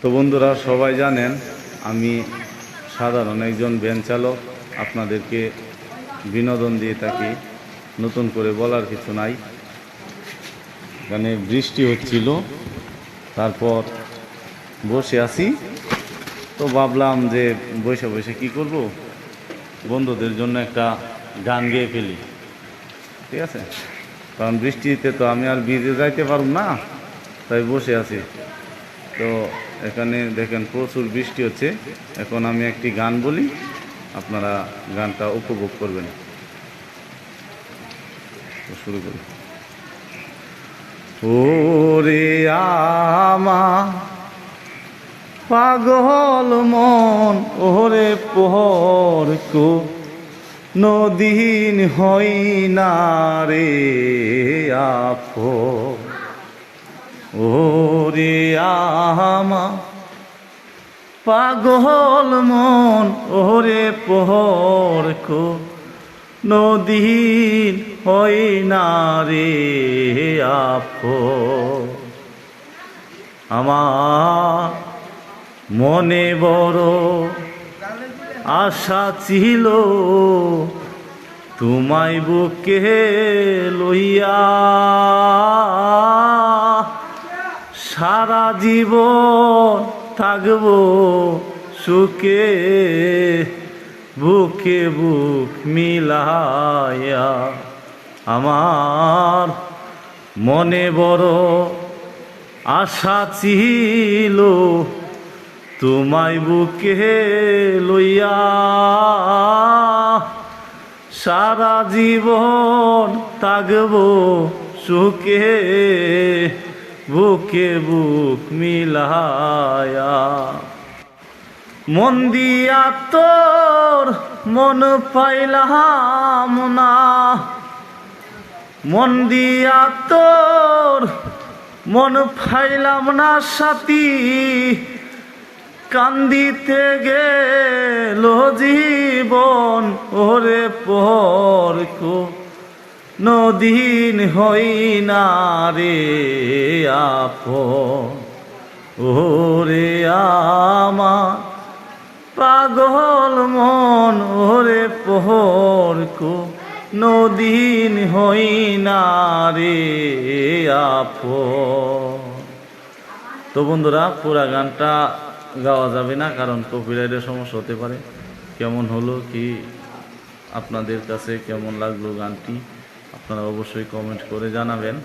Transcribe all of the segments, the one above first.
তো বন্ধুরা, সবাই জানেন আমি সাধারণ একজন ভ্যান চালক, আপনাদেরকে বিনোদন দিয়ে থাকি, নতুন করে বলার কিছু নাই। এখানে বৃষ্টি হচ্ছিল, তারপর বসে আছি, তো ভাবলাম যে বসে বসে কি করব, বন্ধুদের জন্য একটা গান গেয়ে ফেলি। ঠিক আছে, কারণ বৃষ্টিতে তো আমি আর ভিজে যাইতে পারব না, তাই বসে আছি। তো এখানে দেখেন প্রচুর বৃষ্টি হচ্ছে। এখন আমি একটি গান বলি, আপনারা গানটা উপভোগ করবেন। তো শুরু করি। ওরে আমার পাগল মন, ওরে পোহর কো নদীন হই না রে আপন। ওরে আমার পাগল মন, ওরে পোহর কো নদীন হই না রে আপন। আমার মনে বড় আশা ছিল, তোমায় বুকে লইয়া সারা জীবন থাকব সুখে, বুকে বুক মিলাইয়া। আমার মনে বড় আশা ছিল, তোমায় বুকে লইয়া সারা জীবন থাকব সুখে, বুকে বুক মিলায়া। মন দিয়া তোর মন পাইলাম না, মন দিয়া তোর মন পাইলাম না সাথী, কান্দিতে গেল জীবন, ওরে পোহর কো নদীন হই না রে আপন। ওরে আমার পাগল মন, ওরে পোহর কো নদীন হই না রে আপন। তো বন্ধুরা, পুরা গানটা গাওয়া যাবে না, কারণ কপিরাইটের সমস্যা হতে পারে। কেমন হলো কি, আপনাদের কাছে কেমন লাগলো গানটি, আপনারা অবশ্যই কমেন্ট করে জানাবেন।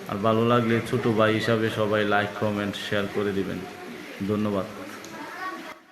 আর ভালো লাগলে ছোট ভাই হিসাবে সবাই লাইক, কমেন্ট, শেয়ার করে দিবেন। ধন্যবাদ।